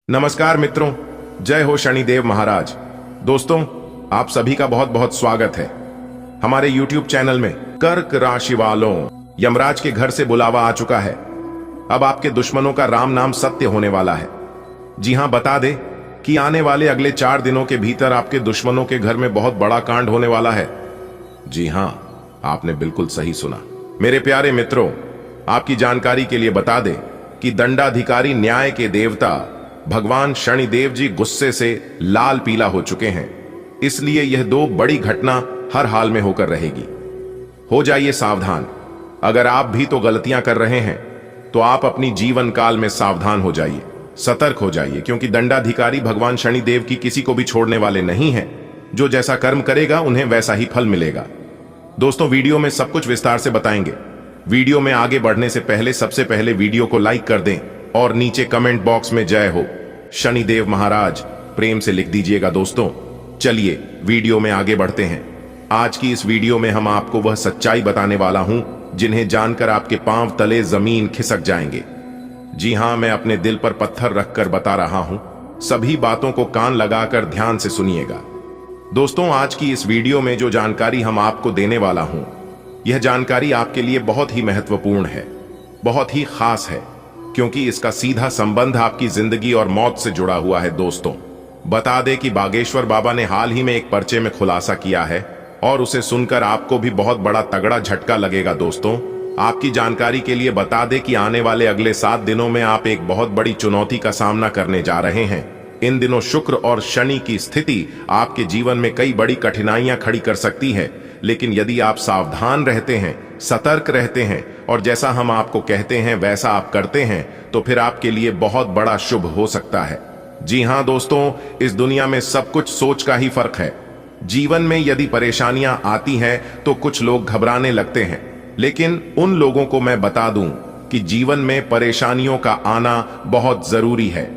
नमस्कार मित्रों, जय हो शनिदेव महाराज। दोस्तों, आप सभी का बहुत बहुत स्वागत है हमारे YouTube चैनल में। कर्क राशि वालों, यमराज के घर से बुलावा आ चुका है। अब आपके दुश्मनों का राम नाम सत्य होने वाला है। जी हां, बता दे कि आने वाले अगले 4 दिनों के भीतर आपके दुश्मनों के घर में बहुत बड़ा कांड होने वाला है। जी हां, आपने बिल्कुल सही सुना। मेरे प्यारे मित्रों, आपकी जानकारी के लिए बता दें कि दंडाधिकारी न्याय के देवता भगवान शनिदेव जी गुस्से से लाल पीला हो चुके हैं। इसलिए यह 2 बड़ी घटना हर हाल में होकर रहेगी। हो जाइए सावधान। अगर आप भी तो गलतियां कर रहे हैं तो आप अपनी जीवन काल में सावधान हो जाइए, सतर्क हो जाइए, क्योंकि दंडाधिकारी भगवान शनिदेव की किसी को भी छोड़ने वाले नहीं हैं। जो जैसा कर्म करेगा उन्हें वैसा ही फल मिलेगा। दोस्तों, वीडियो में सब कुछ विस्तार से बताएंगे। वीडियो में आगे बढ़ने से पहले सबसे पहले वीडियो को लाइक कर दें और नीचे कमेंट बॉक्स में जय हो शनिदेव महाराज प्रेम से लिख दीजिएगा। दोस्तों, चलिए वीडियो में आगे बढ़ते हैं। आज की इस वीडियो में हम आपको वह सच्चाई बताने वाला हूं जिन्हें जानकर आपके पांव तले जमीन खिसक जाएंगे। जी हां, मैं अपने दिल पर पत्थर रखकर बता रहा हूं। सभी बातों को कान लगाकर ध्यान से सुनिएगा। दोस्तों, आज की इस वीडियो में जो जानकारी हम आपको देने वाला हूं, यह जानकारी आपके लिए बहुत ही महत्वपूर्ण है, बहुत ही खास है, क्योंकि इसका सीधा संबंध आपकी जिंदगी और मौत से जुड़ा हुआ है। दोस्तों, बता दें कि बागेश्वर बाबा ने हाल ही में एक पर्चे में खुलासा किया है और उसे सुनकर आपको भी बहुत बड़ा तगड़ा झटका लगेगा। दोस्तों, आपकी जानकारी के लिए बता दें कि आने वाले अगले 7 दिनों में आप एक बहुत बड़ी चुनौती का सामना करने जा रहे हैं। इन दिनों शुक्र और शनि की स्थिति आपके जीवन में कई बड़ी कठिनाइयां खड़ी कर सकती है, लेकिन यदि आप सावधान रहते हैं, सतर्क रहते हैं और जैसा हम आपको कहते हैं वैसा आप करते हैं, तो फिर आपके लिए बहुत बड़ा शुभ हो सकता है। जी हां दोस्तों, इस दुनिया में सब कुछ सोच का ही फर्क है। जीवन में यदि परेशानियां आती हैं तो कुछ लोग घबराने लगते हैं, लेकिन उन लोगों को मैं बता दूं कि जीवन में परेशानियों का आना बहुत जरूरी है।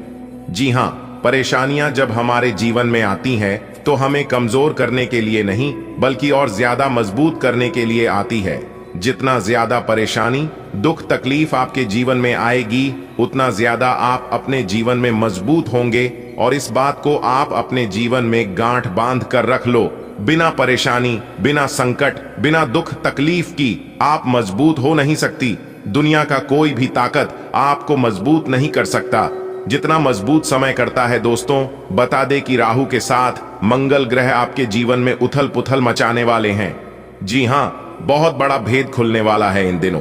जी हां, परेशानियां जब हमारे जीवन में आती हैं तो हमें कमजोर करने के लिए नहीं, बल्कि और ज्यादा मजबूत करने के लिए आती है। जितना ज्यादा परेशानी, दुख, तकलीफ आपके जीवन में आएगी, उतना ज्यादा आप अपने जीवन में मजबूत होंगे। और इस बात को आप अपने जीवन में गांठ बांध कर रख लो। बिना परेशानी, बिना संकट, बिना दुख तकलीफ की आप मजबूत हो नहीं सकती। दुनिया का कोई भी ताकत आपको मजबूत नहीं कर सकता, जितना मजबूत समय करता है। दोस्तों, बता दे कि राहु के साथ मंगल ग्रह आपके जीवन में उथल पुथल मचाने वाले हैं। जी हां, बहुत बड़ा भेद खुलने वाला है इन दिनों।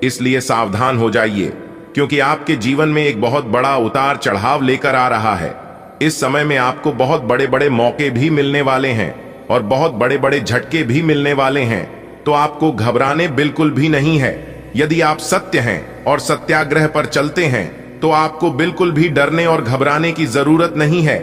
इसलिए सावधान हो जाइए, क्योंकि आपके जीवन में एक बहुत बड़ा उतार चढ़ाव लेकर आ रहा है। इस समय में आपको बहुत बड़े बड़े मौके भी मिलने वाले हैं और बहुत बड़े बड़े झटके भी मिलने वाले हैं। तो आपको घबराने बिल्कुल भी नहीं है। यदि आप सत्य हैं और सत्याग्रह पर चलते हैं तो आपको बिल्कुल भी डरने और घबराने की जरूरत नहीं है,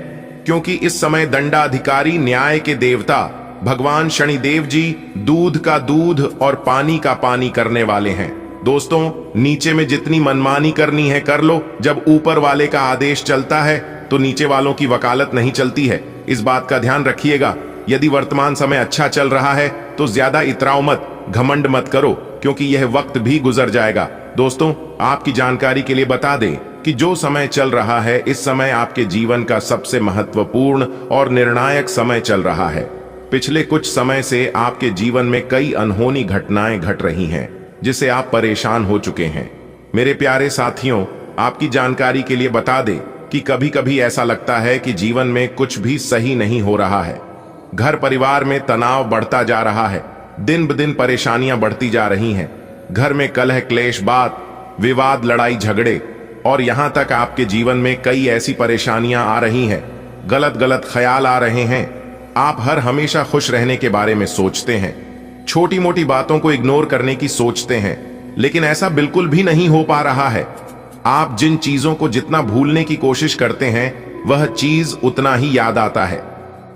क्योंकि इस समय दंडाधिकारी न्याय के देवता भगवान शनिदेव जी दूध का दूध और पानी का पानी करने वाले हैं। दोस्तों, नीचे में जितनी मनमानी करनी है कर लो। जब ऊपर वाले का आदेश चलता है तो नीचे वालों की वकालत नहीं चलती है। इस बात का ध्यान रखिएगा। यदि वर्तमान समय अच्छा चल रहा है तो ज्यादा इतराओ मत, घमंड मत करो, क्योंकि यह वक्त भी गुजर जाएगा। दोस्तों, आपकी जानकारी के लिए बता दें कि जो समय चल रहा है, इस समय आपके जीवन का सबसे महत्वपूर्ण और निर्णायक समय चल रहा है। पिछले कुछ समय से आपके जीवन में कई अनहोनी घटनाएं घट रही हैं, जिससे आप परेशान हो चुके हैं। मेरे प्यारे साथियों, आपकी जानकारी के लिए बता दें कि कभी कभी ऐसा लगता है कि जीवन में कुछ भी सही नहीं हो रहा है। घर परिवार में तनाव बढ़ता जा रहा है, दिन ब दिन परेशानियां बढ़ती जा रही हैं। घर में कलह, क्लेश, बात विवाद, लड़ाई झगड़े, और यहां तक आपके जीवन में कई ऐसी परेशानियां आ रही हैं, गलत गलत ख्याल आ रहे हैं। आप हर हमेशा खुश रहने के बारे में सोचते हैं, छोटी मोटी बातों को इग्नोर करने की सोचते हैं, लेकिन ऐसा बिल्कुल भी नहीं हो पा रहा है। आप जिन चीजों को जितना भूलने की कोशिश करते हैं, वह चीज उतना ही याद आता है।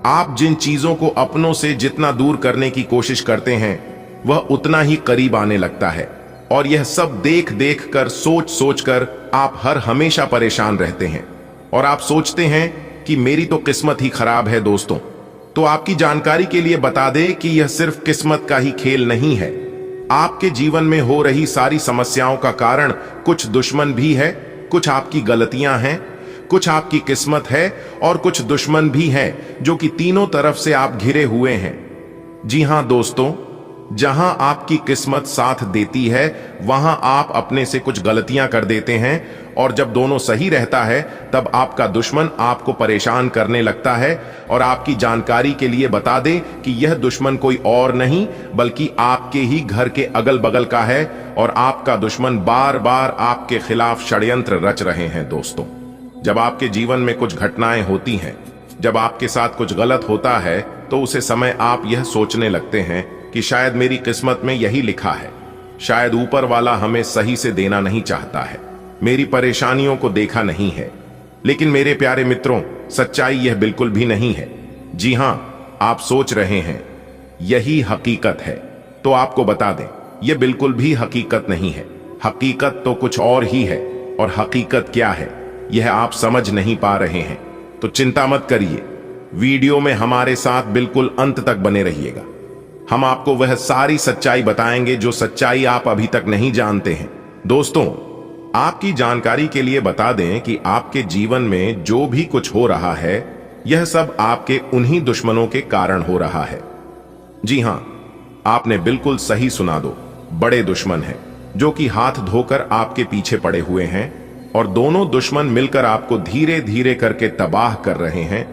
आप जिन चीजों को अपनों से जितना दूर करने की कोशिश करते हैं, वह उतना ही करीब आने लगता है। और यह सब देख देख कर, सोच सोच कर आप हर हमेशा परेशान रहते हैं और आप सोचते हैं कि मेरी तो किस्मत ही खराब है। दोस्तों, तो आपकी जानकारी के लिए बता दें कि यह सिर्फ किस्मत का ही खेल नहीं है। आपके जीवन में हो रही सारी समस्याओं का कारण कुछ दुश्मन भी है, कुछ आपकी गलतियां हैं, कुछ आपकी किस्मत है और कुछ दुश्मन भी है जो कि तीनों तरफ से आप घिरे हुए हैं। जी हां दोस्तों, जहां आपकी किस्मत साथ देती है वहां आप अपने से कुछ गलतियां कर देते हैं, और जब दोनों सही रहता है तब आपका दुश्मन आपको परेशान करने लगता है। और आपकी जानकारी के लिए बता दें कि यह दुश्मन कोई और नहीं बल्कि आपके ही घर के अगल बगल का है, और आपका दुश्मन बार बार आपके खिलाफ षड्यंत्र रच रहे हैं। दोस्तों, जब आपके जीवन में कुछ घटनाएं होती हैं, जब आपके साथ कुछ गलत होता है, तो उसे समय आप यह सोचने लगते हैं कि शायद मेरी किस्मत में यही लिखा है, शायद ऊपर वाला हमें सही से देना नहीं चाहता है, मेरी परेशानियों को देखा नहीं है। लेकिन मेरे प्यारे मित्रों, सच्चाई यह बिल्कुल भी नहीं है। जी हां, आप सोच रहे हैं यही हकीकत है, तो आपको बता दें यह बिल्कुल भी हकीकत नहीं है। हकीकत तो कुछ और ही है, और हकीकत क्या है यह आप समझ नहीं पा रहे हैं। तो चिंता मत करिए, वीडियो में हमारे साथ बिल्कुल अंत तक बने रहिएगा। हम आपको वह सारी सच्चाई बताएंगे जो सच्चाई आप अभी तक नहीं जानते हैं। दोस्तों, आपकी जानकारी के लिए बता दें कि आपके जीवन में जो भी कुछ हो रहा है, यह सब आपके उन्हीं दुश्मनों के कारण हो रहा है। जी हां, आपने बिल्कुल सही सुना। दो बड़े दुश्मन हैं जो कि हाथ धोकर आपके पीछे पड़े हुए हैं, और दोनों दुश्मन मिलकर आपको धीरे धीरे करके तबाह कर रहे हैं,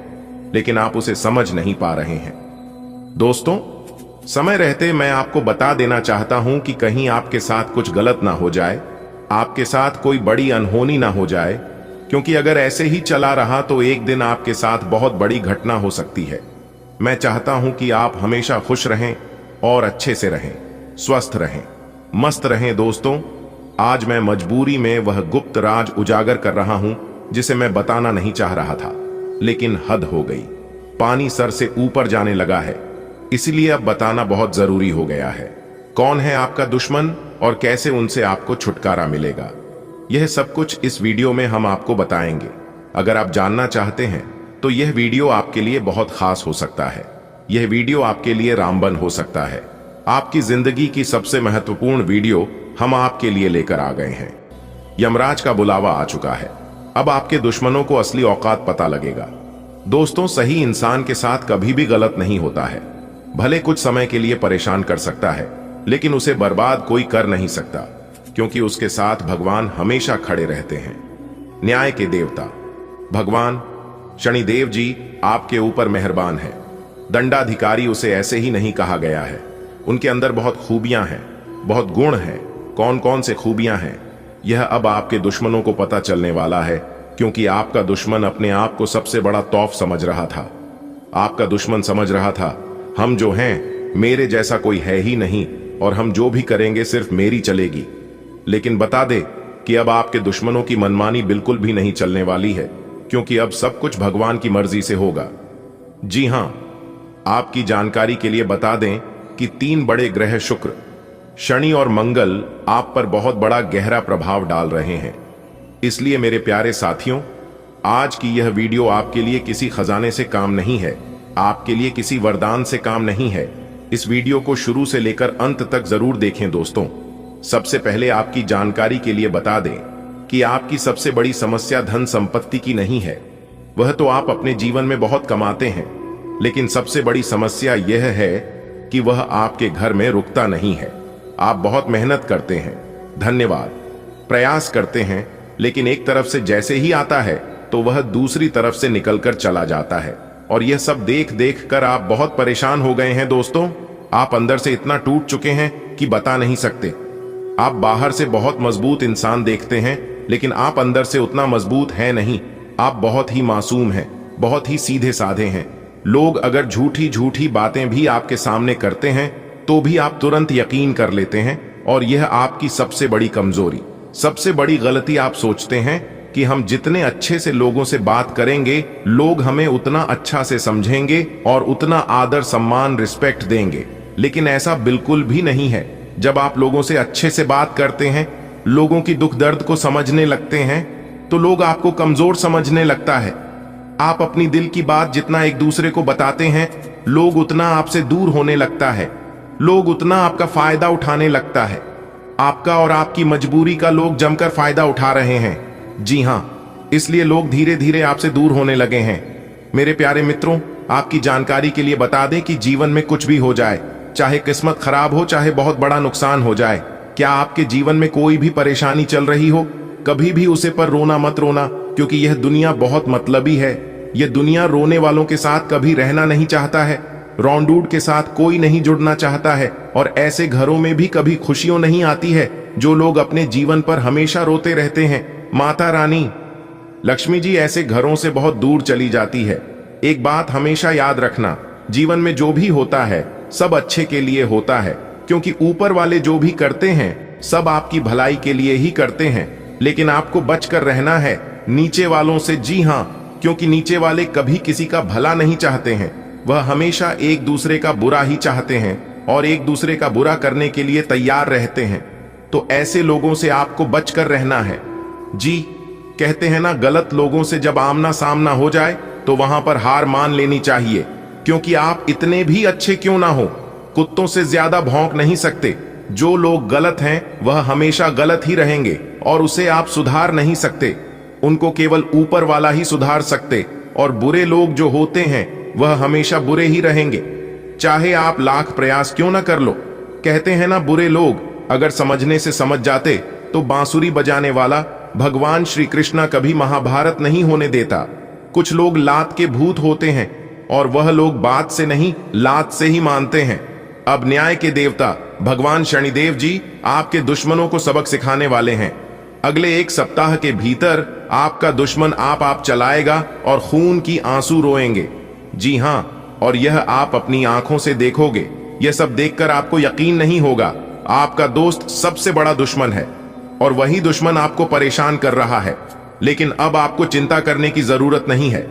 लेकिन आप उसे समझ नहीं पा रहे हैं। दोस्तों, समय रहते मैं आपको बता देना चाहता हूं कि कहीं आपके साथ कुछ गलत ना हो जाए, आपके साथ कोई बड़ी अनहोनी ना हो जाए, क्योंकि अगर ऐसे ही चला रहा तो एक दिन आपके साथ बहुत बड़ी घटना हो सकती है। मैं चाहता हूं कि आप हमेशा खुश रहें और अच्छे से रहें, स्वस्थ रहें, मस्त रहें। दोस्तों, आज मैं मजबूरी में वह गुप्त राज उजागर कर रहा हूं जिसे मैं बताना नहीं चाह रहा था, लेकिन हद हो गई। पानी सर से ऊपर जाने लगा है, इसलिए अब बताना बहुत जरूरी हो गया है। कौन है आपका दुश्मन और कैसे उनसे आपको छुटकारा मिलेगा, यह सब कुछ इस वीडियो में हम आपको बताएंगे। अगर आप जानना चाहते हैं तो यह वीडियो आपके लिए बहुत खास हो सकता है। यह वीडियो आपके लिए रामबन हो सकता है। आपकी जिंदगी की सबसे महत्वपूर्ण वीडियो हम आपके लिए लेकर आ गए हैं। यमराज का बुलावा आ चुका है। अब आपके दुश्मनों को असली औकात पता लगेगा। दोस्तों, सही इंसान के साथ कभी भी गलत नहीं होता है। भले कुछ समय के लिए परेशान कर सकता है, लेकिन उसे बर्बाद कोई कर नहीं सकता, क्योंकि उसके साथ भगवान हमेशा खड़े रहते हैं। न्याय के देवता भगवान शनिदेव जी आपके ऊपर मेहरबान है। दंडाधिकारी उसे ऐसे ही नहीं कहा गया है। उनके अंदर बहुत खूबियां हैं, बहुत गुण हैं। कौन कौन से खूबियां हैं, यह अब आपके दुश्मनों को पता चलने वाला है, क्योंकि आपका दुश्मन अपने आप को सबसे बड़ा तौफ समझ रहा था। आपका दुश्मन समझ रहा था, हम जो हैं, मेरे जैसा कोई है ही नहीं, और हम जो भी करेंगे सिर्फ मेरी चलेगी। लेकिन बता दे कि अब आपके दुश्मनों की मनमानी बिल्कुल भी नहीं चलने वाली है, क्योंकि अब सब कुछ भगवान की मर्जी से होगा। जी हां, आपकी जानकारी के लिए बता दें कि 3 बड़े ग्रह शुक्र, शनि और मंगल आप पर बहुत बड़ा गहरा प्रभाव डाल रहे हैं। इसलिए मेरे प्यारे साथियों, आज की यह वीडियो आपके लिए किसी खजाने से काम नहीं है, आपके लिए किसी वरदान से काम नहीं है। इस वीडियो को शुरू से लेकर अंत तक जरूर देखें। दोस्तों, सबसे पहले आपकी जानकारी के लिए बता दें कि आपकी सबसे बड़ी समस्या धन संपत्ति की नहीं है। वह तो आप अपने जीवन में बहुत कमाते हैं, लेकिन सबसे बड़ी समस्या यह है कि वह आपके घर में रुकता नहीं है। आप बहुत मेहनत करते हैं, धन्यवाद, प्रयास करते हैं, लेकिन एक तरफ से जैसे ही आता है तो वह दूसरी तरफ से निकलकर चला जाता है, और यह सब देख देख कर आप बहुत परेशान हो गए हैं। दोस्तों, आप अंदर से इतना टूट चुके हैं कि बता नहीं सकते। आप बाहर से बहुत मजबूत इंसान देखते हैं, लेकिन आप अंदर से उतना मजबूत है नहीं। आप बहुत ही मासूम हैं, बहुत ही सीधे साधे हैं। लोग अगर झूठी झूठी बातें भी आपके सामने करते हैं तो भी आप तुरंत यकीन कर लेते हैं, और यह आपकी सबसे बड़ी कमजोरी, सबसे बड़ी गलती। आप सोचते हैं कि हम जितने अच्छे से लोगों से बात करेंगे, लोग हमें उतना अच्छा से समझेंगे और उतना आदर सम्मान रिस्पेक्ट देंगे, लेकिन ऐसा बिल्कुल भी नहीं है। जब आप लोगों से अच्छे से बात करते हैं, लोगों की दुख दर्द को समझने लगते हैं, तो लोग आपको कमजोर समझने लगता है। आप अपनी दिल की बात जितना एक दूसरे को बताते हैं, लोग उतना आपसे दूर होने लगता है, लोग उतना आपका फायदा उठाने लगता है। आपका और आपकी मजबूरी का लोग जमकर फायदा उठा रहे हैं। जी हां, इसलिए लोग धीरे धीरे आपसे दूर होने लगे हैं। मेरे प्यारे मित्रों, आपकी जानकारी के लिए बता दें कि जीवन में कुछ भी हो जाए, चाहे किस्मत खराब हो, चाहे बहुत बड़ा नुकसान हो जाए, क्या आपके जीवन में कोई भी परेशानी चल रही हो, कभी भी उसे पर रोना मत रोना, क्योंकि यह दुनिया बहुत मतलबी है। यह दुनिया रोने वालों के साथ कभी रहना नहीं चाहता है, रौंडूड के साथ कोई नहीं जुड़ना चाहता है, और ऐसे घरों में भी कभी खुशियों नहीं आती है जो लोग अपने जीवन पर हमेशा रोते रहते हैं। माता रानी लक्ष्मी जी ऐसे घरों से बहुत दूर चली जाती है। एक बात हमेशा याद रखना, जीवन में जो भी होता है सब अच्छे के लिए होता है, क्योंकि ऊपर वाले जो भी करते हैं सब आपकी भलाई के लिए ही करते हैं। लेकिन आपको बचकर रहना है नीचे वालों से। जी हाँ, क्योंकि नीचे वाले कभी किसी का भला नहीं चाहते हैं, वह हमेशा एक दूसरे का बुरा ही चाहते हैं और एक दूसरे का बुरा करने के लिए तैयार रहते हैं। तो ऐसे लोगों से आपको बचकर रहना है। जी, कहते हैं ना, गलत लोगों से जब आमना सामना हो जाए तो वहां पर हार मान लेनी चाहिए, क्योंकि आप इतने भी अच्छे क्यों ना हो, कुत्तों से ज्यादा भौंक नहीं सकते। जो लोग गलत हैं वह हमेशा गलत ही रहेंगे और उसे आप सुधार नहीं सकते। उनको केवल ऊपर वाला ही सुधार सकते, और बुरे लोग जो होते हैं वह हमेशा बुरे ही रहेंगे, चाहे आप लाख प्रयास क्यों ना कर लो। कहते हैं ना, बुरे लोग अगर समझने से समझ जाते तो बांसुरी बजाने वाला भगवान श्री कृष्णा कभी महाभारत नहीं होने देता। कुछ लोग लात के भूत होते हैं और वह लोग बात से नहीं लात से ही मानते हैं। अब न्याय के देवता भगवान शनिदेव जी आपके दुश्मनों को सबक सिखाने वाले हैं। अगले एक सप्ताह के भीतर आपका दुश्मन आप चलाएगा और खून की आंसू रोएंगे। जी हाँ, और यह आप अपनी आंखों से देखोगे। यह सब देखकर आपको यकीन नहीं होगा। आपका दोस्त सबसे बड़ा दुश्मन है और वही दुश्मन आपको परेशान कर रहा है। लेकिन अब आपको चिंता करने की जरूरत नहीं है।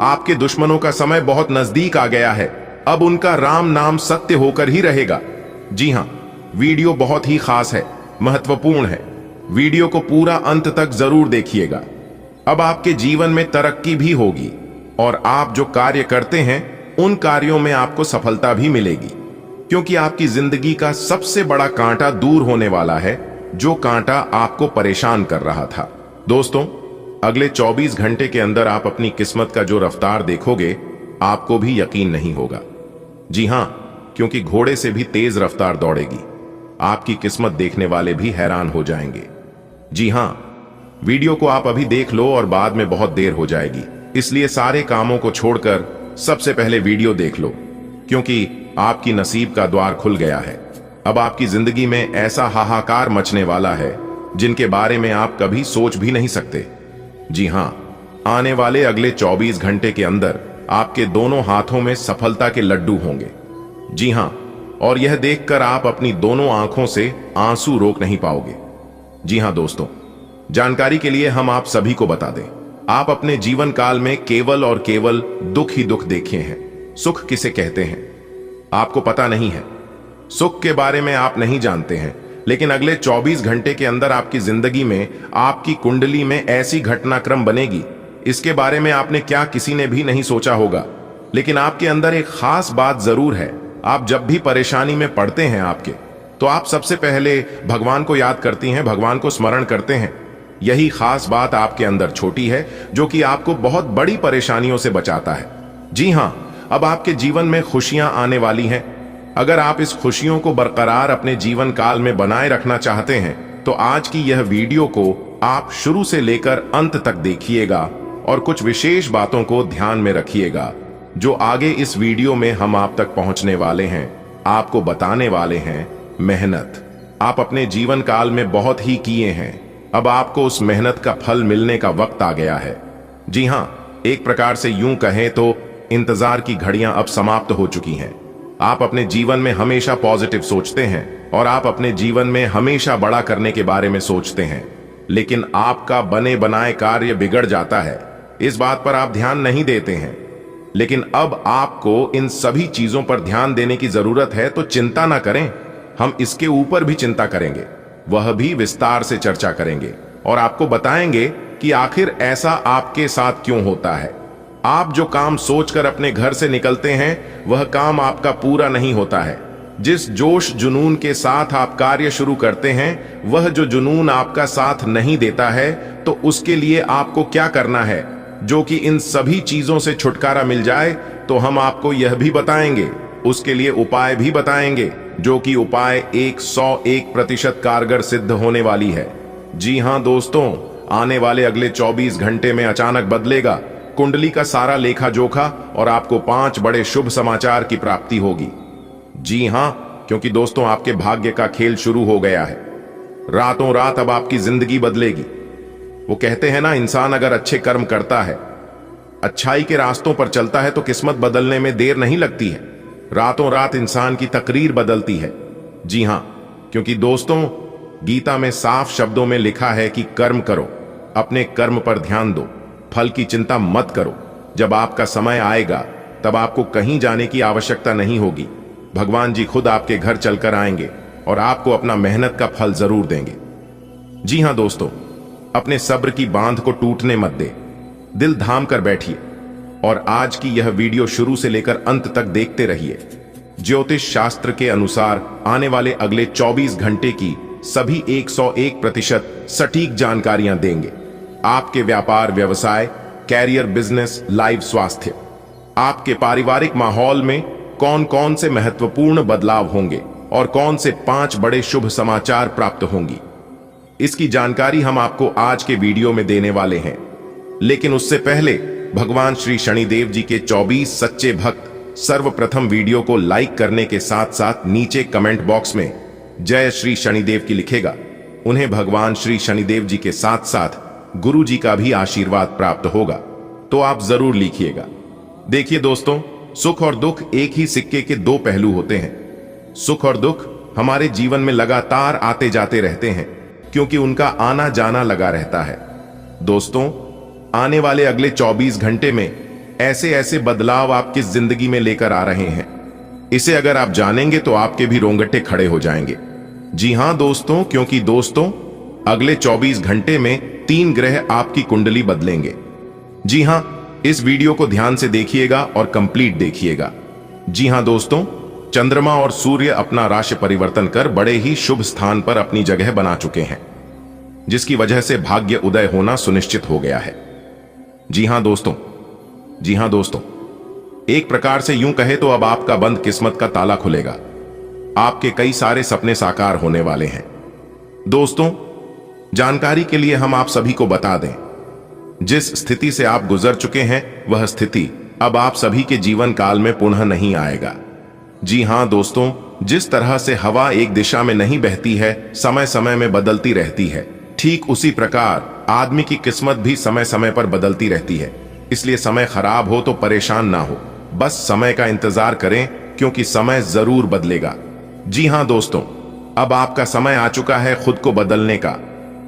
आपके दुश्मनों का समय बहुत नजदीक आ गया है। अब उनका राम नाम सत्य होकर ही रहेगा। जी हाँ, वीडियो बहुत ही खास है, महत्वपूर्ण है। वीडियो को पूरा अंत तक जरूर देखिएगा। अब आपके जीवन में तरक्की भी होगी और आप जो कार्य करते हैं उन कार्यों में आपको सफलता भी मिलेगी, क्योंकि आपकी जिंदगी का सबसे बड़ा कांटा दूर होने वाला है, जो कांटा आपको परेशान कर रहा था। दोस्तों, अगले 24 घंटे के अंदर आप अपनी किस्मत का जो रफ्तार देखोगे आपको भी यकीन नहीं होगा। जी हां, क्योंकि घोड़े से भी तेज रफ्तार दौड़ेगी। आपकी किस्मत देखने वाले भी हैरान हो जाएंगे। जी हां, वीडियो को आप अभी देख लो और बाद में बहुत देर हो जाएगी, इसलिए सारे कामों को छोड़कर सबसे पहले वीडियो देख लो, क्योंकि आपकी नसीब का द्वार खुल गया है। अब आपकी जिंदगी में ऐसा हाहाकार मचने वाला है जिनके बारे में आप कभी सोच भी नहीं सकते। जी हां, आने वाले अगले 24 घंटे के अंदर आपके दोनों हाथों में सफलता के लड्डू होंगे। जी हां, और यह देखकर आप अपनी दोनों आंखों से आंसू रोक नहीं पाओगे। जी हां दोस्तों, जानकारी के लिए हम आप सभी को बता दें, आप अपने जीवन काल में केवल और केवल दुख ही दुख देखे हैं। सुख किसे कहते हैं आपको पता नहीं है। सुख के बारे में आप नहीं जानते हैं, लेकिन अगले 24 घंटे के अंदर आपकी जिंदगी में, आपकी कुंडली में ऐसी घटनाक्रम बनेगी, इसके बारे में आपने क्या किसी ने भी नहीं सोचा होगा। लेकिन आपके अंदर एक खास बात जरूर है। आप जब भी परेशानी में पड़ते हैं आपके, तो आप सबसे पहले भगवान को याद करती हैं, भगवान को स्मरण करते हैं। यही खास बात आपके अंदर छोटी है जो कि आपको बहुत बड़ी परेशानियों से बचाता है। जी हां, अब आपके जीवन में खुशियां आने वाली हैं। अगर आप इस खुशियों को बरकरार अपने जीवन काल में बनाए रखना चाहते हैं तो आज की यह वीडियो को आप शुरू से लेकर अंत तक देखिएगा और कुछ विशेष बातों को ध्यान में रखिएगा जो आगे इस वीडियो में हम आप तक पहुंचने वाले हैं, आपको बताने वाले हैं। मेहनत आप अपने जीवन काल में बहुत ही किए हैं, अब आपको उस मेहनत का फल मिलने का वक्त आ गया है। जी हां, एक प्रकार से यूं कहें तो इंतजार की घड़ियां अब समाप्त हो चुकी हैं। आप अपने जीवन में हमेशा पॉजिटिव सोचते हैं और आप अपने जीवन में हमेशा बड़ा करने के बारे में सोचते हैं, लेकिन आपका बने बनाए कार्य बिगड़ जाता है। इस बात पर आप ध्यान नहीं देते हैं, लेकिन अब आपको इन सभी चीजों पर ध्यान देने की जरूरत है। तो चिंता ना करें, हम इसके ऊपर भी चिंता करेंगे, वह भी विस्तार से चर्चा करेंगे और आपको बताएंगे कि आखिर ऐसा आपके साथ क्यों होता है। आप जो काम सोचकर अपने घर से निकलते हैं वह काम आपका पूरा नहीं होता है। जिस जोश जुनून के साथ आप कार्य शुरू करते हैं, वह जो जुनून आपका साथ नहीं देता है, तो उसके लिए आपको क्या करना है जो कि इन सभी चीजों से छुटकारा मिल जाए, तो हम आपको यह भी बताएंगे, उसके लिए उपाय भी बताएंगे, जो कि उपाय 101% कारगर सिद्ध होने वाली है। जी हां दोस्तों, आने वाले अगले 24 घंटे में अचानक बदलेगा कुंडली का सारा लेखा जोखा और आपको 5 बड़े शुभ समाचार की प्राप्ति होगी। जी हां, क्योंकि दोस्तों आपके भाग्य का खेल शुरू हो गया है। रातों रात अब आपकी जिंदगी बदलेगी। वो कहते हैं ना, इंसान अगर अच्छे कर्म करता है, अच्छाई के रास्तों पर चलता है, तो किस्मत बदलने में देर नहीं लगती है। रातों रात इंसान की तकरीर बदलती है। जी हां, क्योंकि दोस्तों गीता में साफ शब्दों में लिखा है कि कर्म करो, अपने कर्म पर ध्यान दो, फल की चिंता मत करो। जब आपका समय आएगा तब आपको कहीं जाने की आवश्यकता नहीं होगी। भगवान जी खुद आपके घर चलकर आएंगे और आपको अपना मेहनत का फल जरूर देंगे। जी हां दोस्तों, अपने सब्र की बांध को टूटने मत दे, दिल थाम कर बैठिए और आज की यह वीडियो शुरू से लेकर अंत तक देखते रहिए। ज्योतिष शास्त्र के अनुसार आने वाले अगले 24 घंटे की सभी 101% सटीक जानकारियां देंगे। आपके व्यापार व्यवसाय, कैरियर, बिजनेस, लाइव स्वास्थ्य, आपके पारिवारिक माहौल में कौन कौन से महत्वपूर्ण बदलाव होंगे और कौन से 5 बड़े शुभ समाचार प्राप्त होंगी, इसकी जानकारी हम आपको आज के वीडियो में देने वाले हैं। लेकिन उससे पहले भगवान श्री शनिदेव जी के 24 सच्चे भक्त सर्वप्रथम वीडियो को लाइक करने के साथ साथ नीचे कमेंट बॉक्स में जय श्री शनिदेव की लिखेगा। उन्हें भगवान श्री शनिदेव जी के साथ साथ गुरु जी का भी आशीर्वाद प्राप्त होगा, तो आप जरूर लिखिएगा। देखिए दोस्तों, सुख और दुख एक ही सिक्के के 2 पहलू होते हैं। सुख और दुख हमारे जीवन में लगातार आते जाते रहते हैं, क्योंकि उनका आना जाना लगा रहता है। दोस्तों, आने वाले अगले 24 घंटे में ऐसे ऐसे बदलाव आपकी जिंदगी में लेकर आ रहे हैं, इसे अगर आप जानेंगे तो आपके भी रोंगटे खड़े हो जाएंगे। जी हां दोस्तों, क्योंकि दोस्तों अगले 24 घंटे में 3 ग्रह आपकी कुंडली बदलेंगे। जी हां, इस वीडियो को ध्यान से देखिएगा और कंप्लीट देखिएगा। जी हां दोस्तों, चंद्रमा और सूर्य अपना राशि परिवर्तन कर बड़े ही शुभ स्थान पर अपनी जगह बना चुके हैं, जिसकी वजह से भाग्य उदय होना सुनिश्चित हो गया है। जी हां दोस्तों, एक प्रकार से यूं कहे तो अब आपका बंद किस्मत का ताला खुलेगा। आपके कई सारे सपने साकार होने वाले हैं। दोस्तों, जानकारी के लिए हम आप सभी को बता दें, जिस स्थिति से आप गुजर चुके हैं वह स्थिति अब आप सभी के जीवन काल में पुनः नहीं आएगा। जी हां दोस्तों, जिस तरह से हवा एक दिशा में नहीं बहती है, समय समय में बदलती रहती है, ठीक उसी प्रकार आदमी की किस्मत भी समय समय पर बदलती रहती है। इसलिए समय खराब हो तो परेशान ना हो, बस समय का इंतजार करें, क्योंकि समय जरूर बदलेगा। जी हां दोस्तों, अब आपका समय आ चुका है खुद को बदलने का।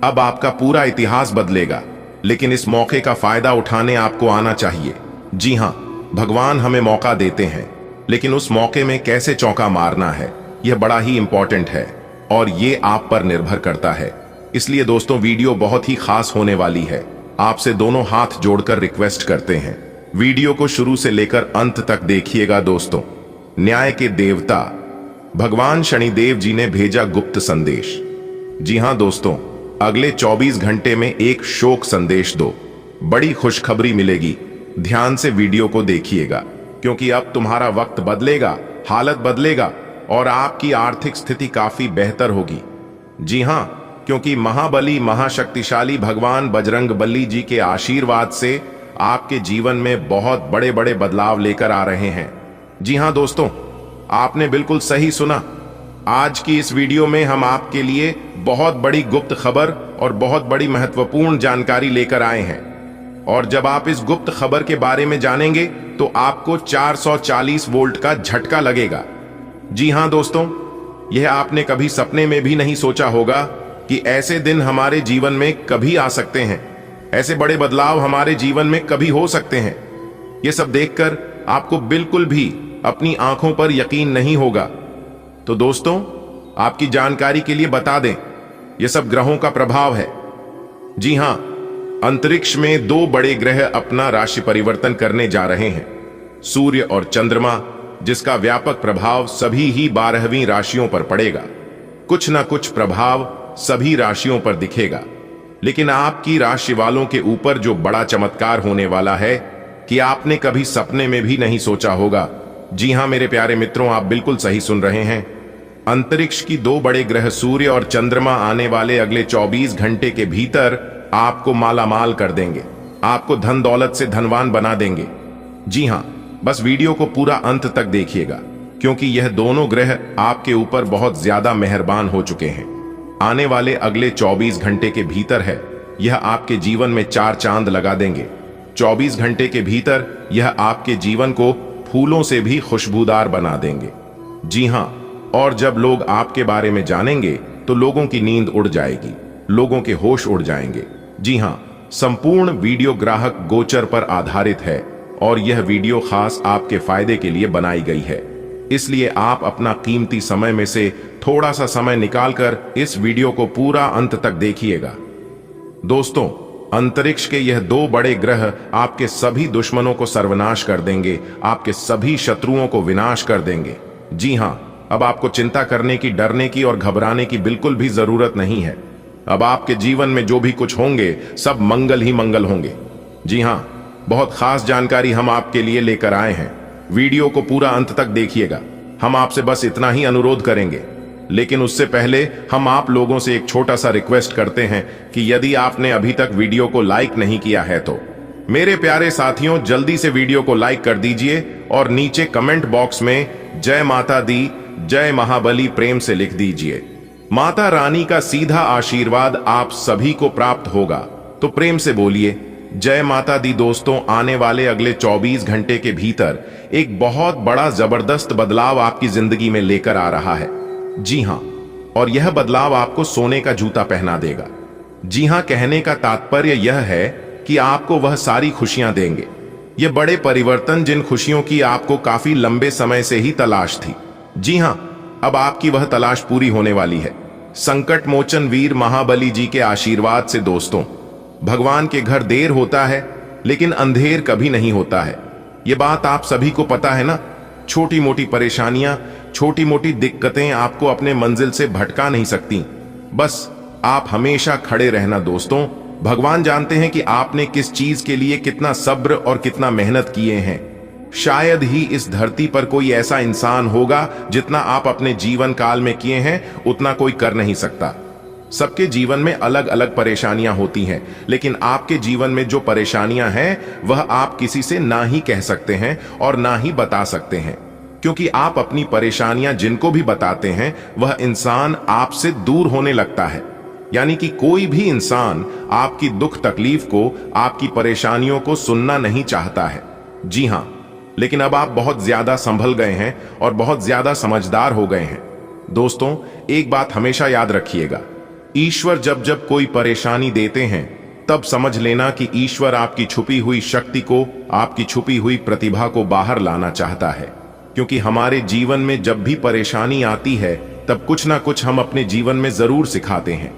अब आपका पूरा इतिहास बदलेगा, लेकिन इस मौके का फायदा उठाने आपको आना चाहिए। जी हां, भगवान हमें मौका देते हैं, लेकिन उस मौके में कैसे चौका मारना है, यह बड़ा ही इंपॉर्टेंट है और ये आप पर निर्भर करता है। इसलिए दोस्तों, वीडियो बहुत ही खास होने वाली है। आपसे दोनों हाथ जोड़कर रिक्वेस्ट करते हैं, वीडियो को शुरू से लेकर अंत तक देखिएगा। दोस्तों, न्याय के देवता भगवान शनिदेव जी ने भेजा गुप्त संदेश। जी हां दोस्तों, अगले 24 घंटे में एक शोक संदेश दो, बड़ी खुशखबरी मिलेगी। ध्यान से वीडियो को देखिएगा, क्योंकि अब तुम्हारा वक्त बदलेगा, हालत बदलेगा और आपकी आर्थिक स्थिति काफी बेहतर होगी। जी हां, क्योंकि महाबली महाशक्तिशाली भगवान बजरंगबली जी के आशीर्वाद से आपके जीवन में बहुत बड़े बड़े बदलाव लेकर आ रहे हैं। जी हां दोस्तों, आपने बिल्कुल सही सुना। आज की इस वीडियो में हम आपके लिए बहुत बड़ी गुप्त खबर और बहुत बड़ी महत्वपूर्ण जानकारी लेकर आए हैं, और जब आप इस गुप्त खबर के बारे में जानेंगे तो आपको 440 वोल्ट का झटका लगेगा। जी हां दोस्तों, यह आपने कभी सपने में भी नहीं सोचा होगा कि ऐसे दिन हमारे जीवन में कभी आ सकते हैं, ऐसे बड़े बदलाव हमारे जीवन में कभी हो सकते हैं। यह सब देखकर आपको बिल्कुल भी अपनी आंखों पर यकीन नहीं होगा। तो दोस्तों, आपकी जानकारी के लिए बता दें, यह सब ग्रहों का प्रभाव है। जी हां, अंतरिक्ष में 2 बड़े ग्रह अपना राशि परिवर्तन करने जा रहे हैं। सूर्य और चंद्रमा जिसका व्यापक प्रभाव सभी ही 12वीं राशियों पर पड़ेगा। कुछ न कुछ प्रभाव सभी राशियों पर दिखेगा, लेकिन आपकी राशि वालों के ऊपर जो बड़ा चमत्कार होने वाला है कि आपने कभी सपने में भी नहीं सोचा होगा। जी हां मेरे प्यारे मित्रों, आप बिल्कुल सही सुन रहे हैं। अंतरिक्ष की 2 बड़े ग्रह सूर्य और चंद्रमा आने वाले अगले 24 घंटे के भीतर आपको मालामाल कर देंगे, आपको धन दौलत से धनवान बना देंगे। जी हां, बस वीडियो को पूरा अंत तक देखिएगा, क्योंकि यह दोनों ग्रह आपके ऊपर बहुत ज्यादा मेहरबान हो चुके हैं। आने वाले अगले 24 घंटे के भीतर है यह आपके जीवन में 4 चांद लगा देंगे। 24 घंटे के भीतर यह आपके जीवन को फूलों से भी खुशबूदार बना देंगे। जी हां, और जब लोग आपके बारे में जानेंगे तो लोगों की नींद उड़ जाएगी, लोगों के होश उड़ जाएंगे। जी हां, संपूर्ण वीडियो ग्राहक गोचर पर आधारित है और यह वीडियो खास आपके फायदे के लिए बनाई गई है, इसलिए आप अपना कीमती समय में से थोड़ा सा समय निकालकर इस वीडियो को पूरा अंत तक देखिएगा। दोस्तों, अंतरिक्ष के यह 2 बड़े ग्रह आपके सभी दुश्मनों को सर्वनाश कर देंगे, आपके सभी शत्रुओं को विनाश कर देंगे। जी हां, अब आपको चिंता करने की, डरने की और घबराने की बिल्कुल भी जरूरत नहीं है। अब आपके जीवन में जो भी कुछ होंगे सब मंगल ही मंगल होंगे। जी हां, बहुत खास जानकारी हम आपके लिए लेकर आए हैं। वीडियो को पूरा अंत तक देखिएगा। हम आपसे बस इतना ही अनुरोध करेंगे, लेकिन उससे पहले हम आप लोगों से एक छोटा सा रिक्वेस्ट करते हैं कि यदि आपने अभी तक वीडियो को लाइक नहीं किया है तो मेरे प्यारे साथियों जल्दी से वीडियो को लाइक कर दीजिए और नीचे कमेंट बॉक्स में जय माता दी, जय महाबली प्रेम से लिख दीजिए। माता रानी का सीधा आशीर्वाद आप सभी को प्राप्त होगा, तो प्रेम से बोलिए जय माता दी। दोस्तों, आने वाले अगले 24 घंटे के भीतर एक बहुत बड़ा जबरदस्त बदलाव आपकी जिंदगी में लेकर आ रहा है। जी हां, और यह बदलाव आपको सोने का जूता पहना देगा। जी हां, कहने का तात्पर्य यह है कि आपको वह सारी खुशियां देंगे, ये बड़े परिवर्तन जिन खुशियों की आपको काफी लंबे समय से ही तलाश थी। जी हां, अब आपकी वह तलाश पूरी होने वाली है। संकट मोचन वीर महाबली जी के आशीर्वाद से दोस्तों, भगवान के घर देर होता है लेकिन अंधेर कभी नहीं होता है। ये बात आप सभी को पता है ना। छोटी मोटी परेशानियां, छोटी मोटी दिक्कतें आपको अपने मंजिल से भटका नहीं सकती। बस आप हमेशा खड़े रहना दोस्तों। भगवान जानते हैं कि आपने किस चीज के लिए कितना सब्र और कितना मेहनत किए हैं। शायद ही इस धरती पर कोई ऐसा इंसान होगा जितना आप अपने जीवन काल में किए हैं उतना कोई कर नहीं सकता। सबके जीवन में अलग अलग परेशानियां होती हैं, लेकिन आपके जीवन में जो परेशानियां हैं वह आप किसी से ना ही कह सकते हैं और ना ही बता सकते हैं, क्योंकि आप अपनी परेशानियां जिनको भी बताते हैं वह इंसान आपसे दूर होने लगता है। यानी कि कोई भी इंसान आपकी दुख तकलीफ को, आपकी परेशानियों को सुनना नहीं चाहता है। जी हां, लेकिन अब आप बहुत ज्यादा संभल गए हैं और बहुत ज्यादा समझदार हो गए हैं। दोस्तों, एक बात हमेशा याद रखिएगा, ईश्वर जब जब कोई परेशानी देते हैं तब समझ लेना कि ईश्वर आपकी छुपी हुई शक्ति को, आपकी छुपी हुई प्रतिभा को बाहर लाना चाहता है। क्योंकि हमारे जीवन में जब भी परेशानी आती है तब कुछ ना कुछ हम अपने जीवन में जरूर सिखाते हैं।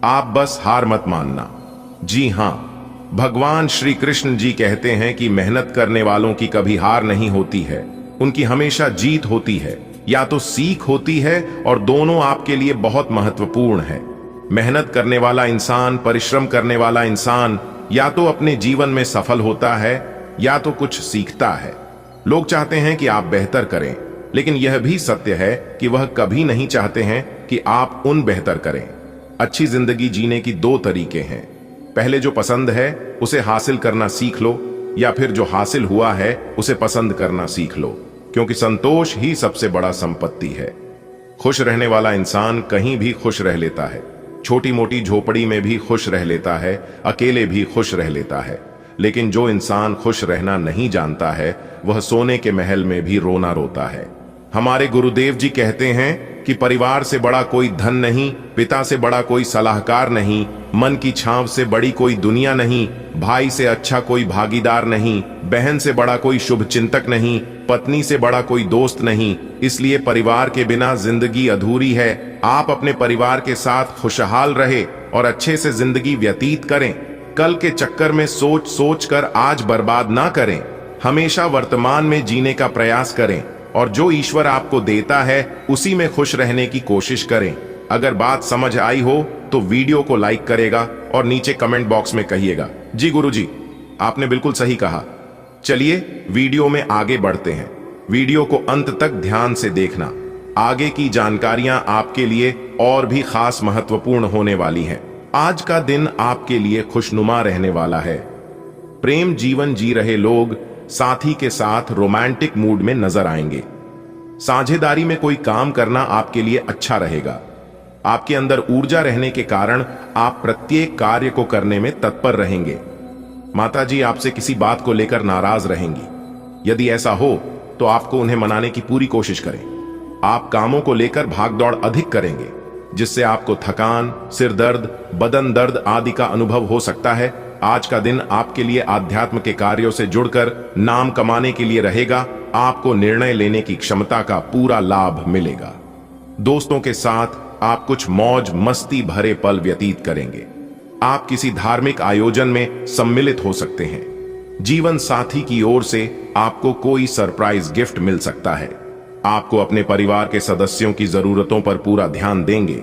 आप बस हार मत मानना। जी हां, भगवान श्री कृष्ण जी कहते हैं कि मेहनत करने वालों की कभी हार नहीं होती है, उनकी हमेशा जीत होती है, या तो सीख होती है, और दोनों आपके लिए बहुत महत्वपूर्ण है। मेहनत करने वाला इंसान, परिश्रम करने वाला इंसान या तो अपने जीवन में सफल होता है या तो कुछ सीखता है। लोग चाहते हैं कि आप बेहतर करें, लेकिन यह भी सत्य है कि वह कभी नहीं चाहते हैं कि आप उन बेहतर करें। अच्छी जिंदगी जीने की 2 तरीके हैं। पहले जो पसंद है उसे हासिल करना सीख लो, या फिर जो हासिल हुआ है उसे पसंद करना सीख लो, क्योंकि संतोष ही सबसे बड़ा संपत्ति है। खुश रहने वाला इंसान कहीं भी खुश रह लेता है, छोटी मोटी झोपड़ी में भी खुश रह लेता है, अकेले भी खुश रह लेता है। लेकिन जो इंसान खुश रहना नहीं जानता है वह सोने के महल में भी रोना रोता है। हमारे गुरुदेव जी कहते हैं कि परिवार से बड़ा कोई धन नहीं, पिता से बड़ा कोई सलाहकार नहीं, मन की छांव से बड़ी कोई दुनिया नहीं, भाई से अच्छा कोई भागीदार नहीं, बहन से बड़ा कोई शुभ चिंतक नहीं, पत्नी से बड़ा कोई दोस्त नहीं। इसलिए परिवार के बिना जिंदगी अधूरी है। आप अपने परिवार के साथ खुशहाल रहे और अच्छे से जिंदगी व्यतीत करें। कल के चक्कर में सोच सोच कर आज बर्बाद ना करें। हमेशा वर्तमान में जीने का प्रयास करें। और जो ईश्वर आपको देता है उसी में खुश रहने की कोशिश करें। अगर बात समझ आई हो तो वीडियो को लाइक करेगा और नीचे कमेंट बॉक्स में कहिएगा, जी गुरुजी, आपने बिल्कुल सही कहा। चलिए वीडियो में आगे बढ़ते हैं। वीडियो को अंत तक ध्यान से देखना, आगे की जानकारियां आपके लिए और भी खास महत्वपूर्ण होने वाली हैं। आज का दिन आपके लिए खुशनुमा रहने वाला है। प्रेम जीवन जी रहे लोग साथी के साथ रोमांटिक मूड में नजर आएंगे। साझेदारी में कोई काम करना आपके लिए अच्छा रहेगा। आपके अंदर ऊर्जा रहने के कारण आप प्रत्येक कार्य को करने में तत्पर रहेंगे। माताजी आपसे किसी बात को लेकर नाराज रहेंगी। यदि ऐसा हो तो आपको उन्हें मनाने की पूरी कोशिश करें। आप कामों को लेकर भागदौड़ अधिक करेंगे, जिससे आपको थकान, सिर दर्द, बदन दर्द आदि का अनुभव हो सकता है। आज का दिन आपके लिए आध्यात्म के कार्यों से जुड़कर नाम कमाने के लिए रहेगा। आपको निर्णय लेने की क्षमता का पूरा लाभ मिलेगा। दोस्तों के साथ आप कुछ मौज मस्ती भरे पल व्यतीत करेंगे। आप किसी धार्मिक आयोजन में सम्मिलित हो सकते हैं। जीवन साथी की ओर से आपको कोई सरप्राइज गिफ्ट मिल सकता है। आपको अपने परिवार के सदस्यों की जरूरतों पर पूरा ध्यान देंगे।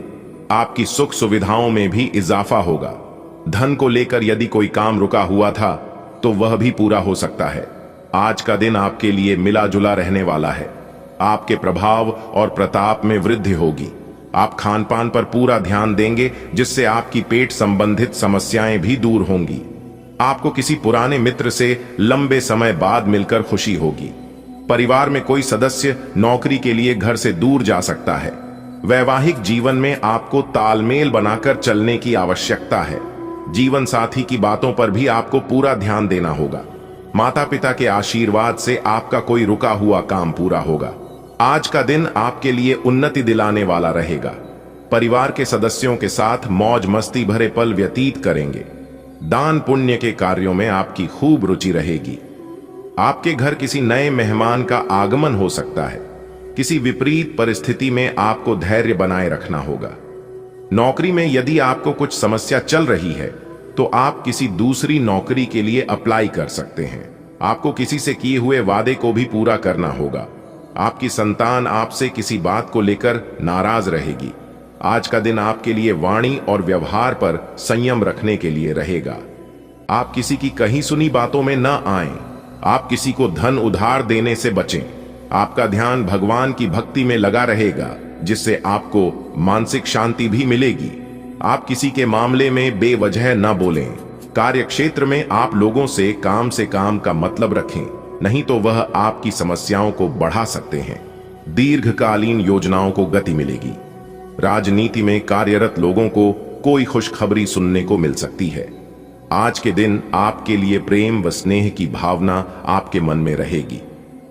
आपकी सुख सुविधाओं में भी इजाफा होगा। धन को लेकर यदि कोई काम रुका हुआ था तो वह भी पूरा हो सकता है। आज का दिन आपके लिए मिला जुला रहने वाला है। आपके प्रभाव और प्रताप में वृद्धि होगी। आप खान पान पर पूरा ध्यान देंगे, जिससे आपकी पेट संबंधित समस्याएं भी दूर होंगी। आपको किसी पुराने मित्र से लंबे समय बाद मिलकर खुशी होगी। परिवार में कोई सदस्य नौकरी के लिए घर से दूर जा सकता है। वैवाहिक जीवन में आपको तालमेल बनाकर चलने की आवश्यकता है। जीवन साथी की बातों पर भी आपको पूरा ध्यान देना होगा। माता पिता के आशीर्वाद से आपका कोई रुका हुआ काम पूरा होगा। आज का दिन आपके लिए उन्नति दिलाने वाला रहेगा। परिवार के सदस्यों के साथ मौज मस्ती भरे पल व्यतीत करेंगे। दान पुण्य के कार्यों में आपकी खूब रुचि रहेगी। आपके घर किसी नए मेहमान का आगमन हो सकता है। किसी विपरीत परिस्थिति में आपको धैर्य बनाए रखना होगा। नौकरी में यदि आपको कुछ समस्या चल रही है तो आप किसी दूसरी नौकरी के लिए अप्लाई कर सकते हैं। आपको किसी से किए हुए वादे को भी पूरा करना होगा। आपकी संतान आपसे किसी बात को लेकर नाराज रहेगी। आज का दिन आपके लिए वाणी और व्यवहार पर संयम रखने के लिए रहेगा। आप किसी की कही सुनी बातों में न आएं। आप किसी को धन उधार देने से बचें। आपका ध्यान भगवान की भक्ति में लगा रहेगा, जिससे आपको मानसिक शांति भी मिलेगी। आप किसी के मामले में बेवजह न बोलें। कार्य क्षेत्र में आप लोगों से काम का मतलब रखें, नहीं तो वह आपकी समस्याओं को बढ़ा सकते हैं। दीर्घकालीन योजनाओं को गति मिलेगी। राजनीति में कार्यरत लोगों को कोई खुशखबरी सुनने को मिल सकती है। आज के दिन आपके लिए प्रेम व स्नेह की भावना आपके मन में रहेगी।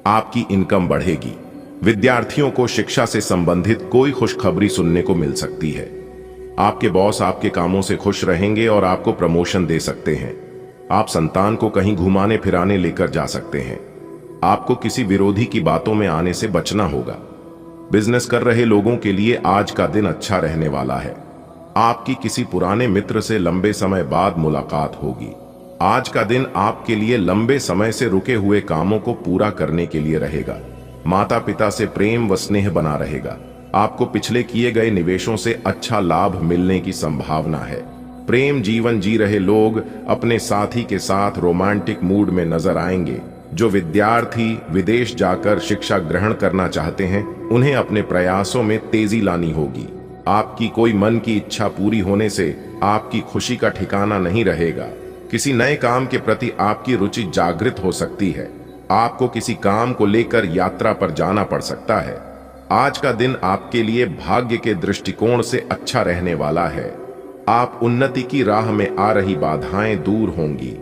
आपकी इनकम बढ़ेगी। विद्यार्थियों को शिक्षा से संबंधित कोई खुशखबरी सुनने को मिल सकती है। आपके बॉस आपके कामों से खुश रहेंगे और आपको प्रमोशन दे सकते हैं। आप संतान को कहीं घुमाने फिराने लेकर जा सकते हैं। आपको किसी विरोधी की बातों में आने से बचना होगा। बिजनेस कर रहे लोगों के लिए आज का दिन अच्छा रहने वाला है। आपकी किसी पुराने मित्र से लंबे समय बाद मुलाकात होगी। आज का दिन आपके लिए लंबे समय से रुके हुए कामों को पूरा करने के लिए रहेगा। माता पिता से प्रेम व स्नेह बना रहेगा। आपको पिछले किए गए निवेशों से अच्छा लाभ मिलने की संभावना है। प्रेम जीवन जी रहे लोग अपने साथी के साथ रोमांटिक मूड में नजर आएंगे। जो विद्यार्थी विदेश जाकर शिक्षा ग्रहण करना चाहते हैं, उन्हें अपने प्रयासों में तेजी लानी होगी। आपकी कोई मन की इच्छा पूरी होने से आपकी खुशी का ठिकाना नहीं रहेगा। किसी नए काम के प्रति आपकी रुचि जागृत हो सकती है। आपको किसी काम को लेकर यात्रा पर जाना पड़ सकता है। आज का दिन आपके लिए भाग्य के दृष्टिकोण से अच्छा रहने वाला है। आप उन्नति की राह में आ रही बाधाएं दूर होंगी।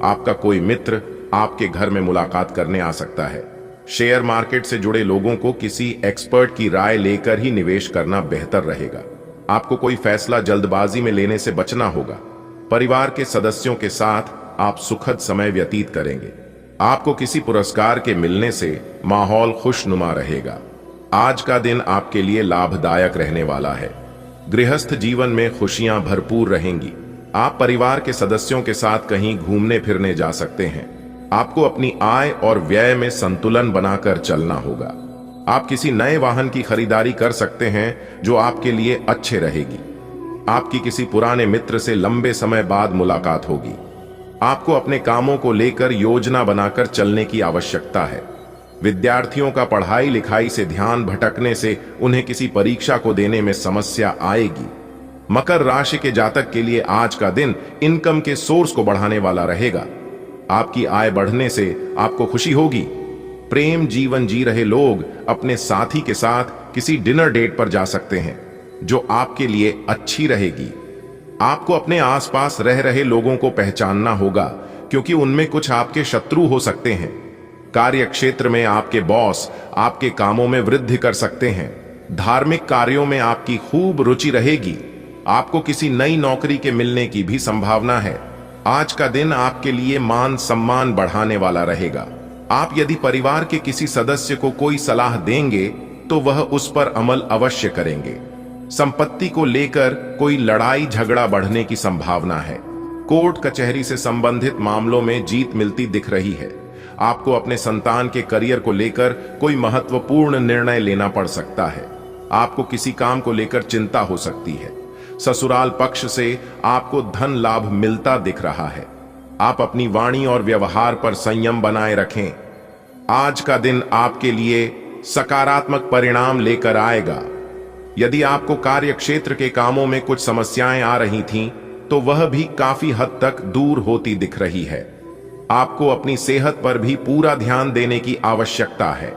आपका कोई मित्र आपके घर में मुलाकात करने आ सकता है। शेयर मार्केट से जुड़े लोगों को किसी एक्सपर्ट की राय लेकर ही निवेश करना बेहतर रहेगा। आपको कोई फैसला जल्दबाजी में लेने से बचना होगा। परिवार के सदस्यों के साथ आप सुखद समय व्यतीत करेंगे। आपको किसी पुरस्कार के मिलने से माहौल खुशनुमा रहेगा। आज का दिन आपके लिए लाभदायक रहने वाला है। गृहस्थ जीवन में खुशियां भरपूर रहेंगी। आप परिवार के सदस्यों के साथ कहीं घूमने फिरने जा सकते हैं। आपको अपनी आय और व्यय में संतुलन बनाकर चलना होगा। आप किसी नए वाहन की खरीदारी कर सकते हैं जो आपके लिए अच्छे रहेगी। आपकी किसी पुराने मित्र से लंबे समय बाद मुलाकात होगी। आपको अपने कामों को लेकर योजना बनाकर चलने की आवश्यकता है। विद्यार्थियों का पढ़ाई लिखाई से ध्यान भटकने से उन्हें किसी परीक्षा को देने में समस्या आएगी। मकर राशि के जातक के लिए आज का दिन इनकम के सोर्स को बढ़ाने वाला रहेगा। आपकी आय बढ़ने से आपको खुशी होगी। प्रेम जीवन जी रहे लोग अपने साथी के साथ किसी डिनर डेट पर जा सकते हैं जो आपके लिए अच्छी रहेगी। आपको अपने आसपास रह रहे लोगों को पहचानना होगा क्योंकि उनमें कुछ आपके शत्रु हो सकते हैं। कार्य क्षेत्र में आपके बॉस आपके कामों में वृद्धि कर सकते हैं। धार्मिक कार्यों में आपकी खूब रुचि रहेगी। आपको किसी नई नौकरी के मिलने की भी संभावना है। आज का दिन आपके लिए मान सम्मान बढ़ाने वाला रहेगा। आप यदि परिवार के किसी सदस्य को कोई सलाह देंगे तो वह उस पर अमल अवश्य करेंगे। संपत्ति को लेकर कोई लड़ाई झगड़ा बढ़ने की संभावना है। कोर्ट कचहरी से संबंधित मामलों में जीत मिलती दिख रही है। आपको अपने संतान के करियर को लेकर कोई महत्वपूर्ण निर्णय लेना पड़ सकता है। आपको किसी काम को लेकर चिंता हो सकती है। ससुराल पक्ष से आपको धन लाभ मिलता दिख रहा है। आप अपनी वाणी और व्यवहार पर संयम बनाए रखें। आज का दिन आपके लिए सकारात्मक परिणाम लेकर आएगा। यदि आपको कार्य क्षेत्र के कामों में कुछ समस्याएं आ रही थीं, तो वह भी काफी हद तक दूर होती दिख रही है। आपको अपनी सेहत पर भी पूरा ध्यान देने की आवश्यकता है।